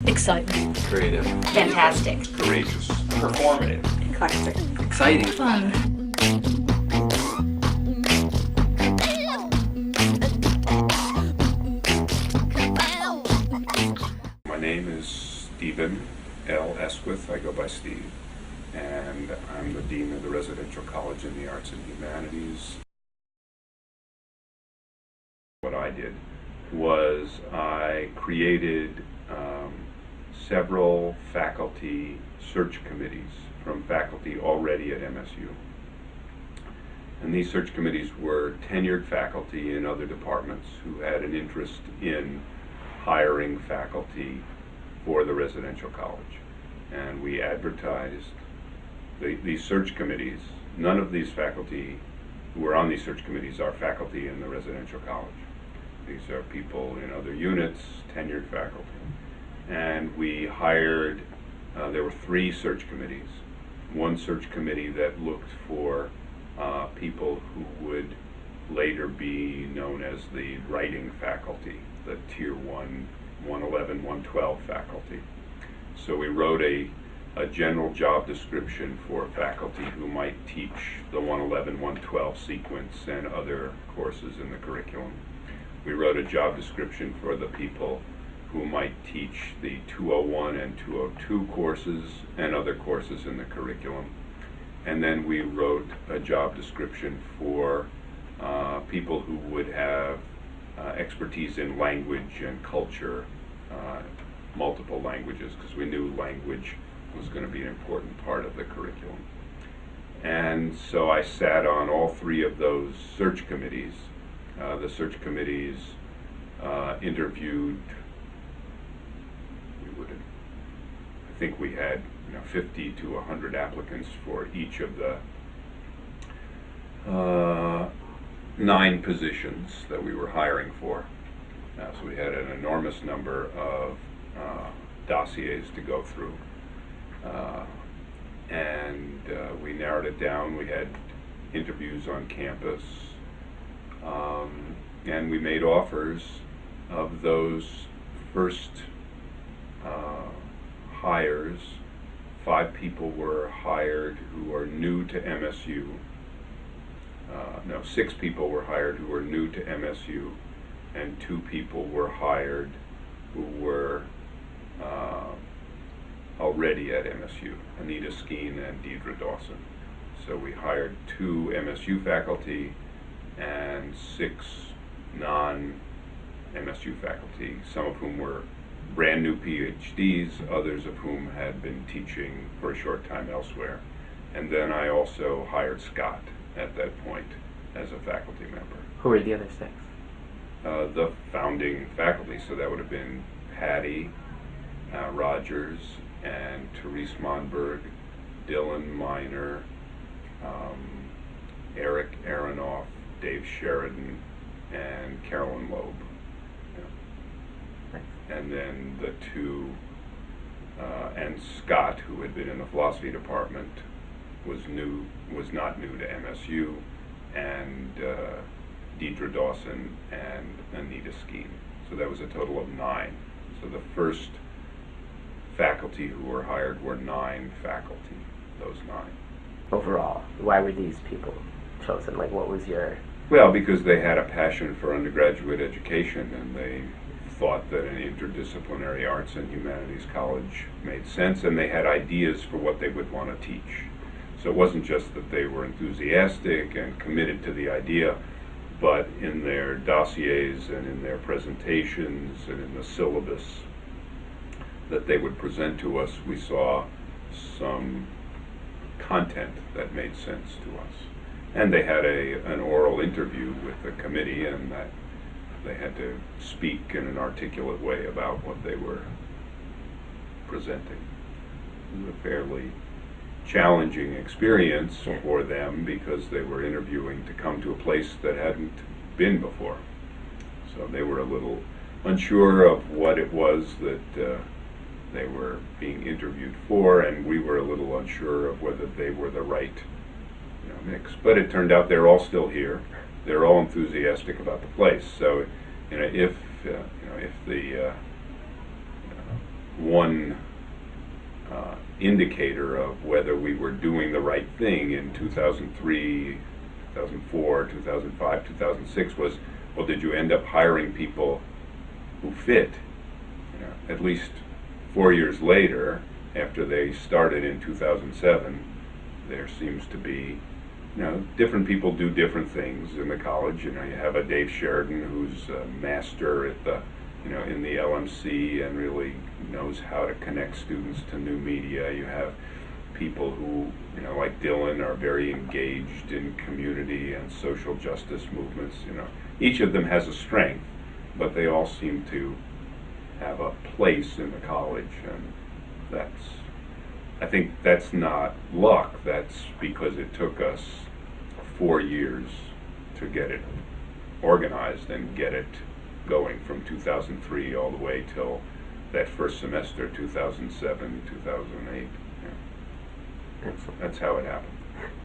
Exciting. Creative. Fantastic. Courageous. Performative. Eclectic. Exciting. Fun. My name is Stephen L. Esquith. I go by Steve, and I'm the Dean of the Residential College in the Arts and Humanities. What I did was I created several faculty search committees from faculty already at MSU. And these search committees were tenured faculty in other departments who had an interest in hiring faculty for the residential college. And we advertised these search committees. None of these faculty who were on these search committees are faculty in the residential college. These are people in other units, tenured faculty. And we hired, there were 3 search committees. One search committee that looked for people who would later be known as the writing faculty, the Tier 1, 111, 112 faculty. So we wrote a general job description for faculty who might teach the 111, 112 sequence and other courses in the curriculum. We wrote a job description for the people who might teach the 201 and 202 courses and other courses in the curriculum. And then we wrote a job description for people who would have expertise in language and culture, multiple languages, because we knew language was going to be an important part of the curriculum. And so I sat on all 3 of those search committees. The search committees interviewed, I think we had 50 to 100 applicants for each of the 9 positions that we were hiring for. So we had an enormous number of dossiers to go through. And we narrowed it down. We had interviews on campus. And we made offers of those first hires. 5 people were hired who are new to MSU. 6 people were hired who were new to MSU, and 2 people were hired who were already at MSU, Anita Skeen and Deidre Dawson. So we hired 2 MSU faculty and 6 non-MSU faculty, some of whom were brand new PhDs, others of whom had been teaching for a short time elsewhere. And then I also hired Scott at that point as a faculty member. Who were the other 6? The founding faculty, so that would have been Patty Rogers and Therese Monberg, Dylan Miner, Eric Aronoff, Dave Sheridan, and Carolyn Loeb. And then the 2, and Scott, who had been in the philosophy department, was not new to MSU, and Deidre Dawson and Anita Skeen. So that was a total of 9. So the first faculty who were hired were 9 faculty, those 9. Overall, why were these people chosen? Like, what was your... Well, because they had a passion for undergraduate education, and they thought that an interdisciplinary arts and humanities college made sense, and they had ideas for what they would want to teach. So it wasn't just that they were enthusiastic and committed to the idea, but in their dossiers and in their presentations and in the syllabus that they would present to us, we saw some content that made sense to us. And they had an oral interview with the committee, and that they had to speak in an articulate way about what they were presenting. It was a fairly challenging experience for them because they were interviewing to come to a place that hadn't been before. So they were a little unsure of what it was that they were being interviewed for, and we were a little unsure of whether they were the right mix. But it turned out they're all still here. They're all enthusiastic about the place. So, if the one indicator of whether we were doing the right thing in 2003, 2004, 2005, 2006 was, well, did you end up hiring people who fit? You know, at least 4 years later, after they started in 2007, there seems to be, you know, different people do different things in the college. You know, you have a Dave Sheridan who's a master at the, you know, in the LMC and really knows how to connect students to new media. You have people who, you know, like Dylan, are very engaged in community and social justice movements. You know, each of them has a strength, but they all seem to have a place in the college, and I think that's not luck. That's because it took us 4 years to get it organized and get it going from 2003 all the way till that first semester, 2007, 2008. Yeah. That's how it happened.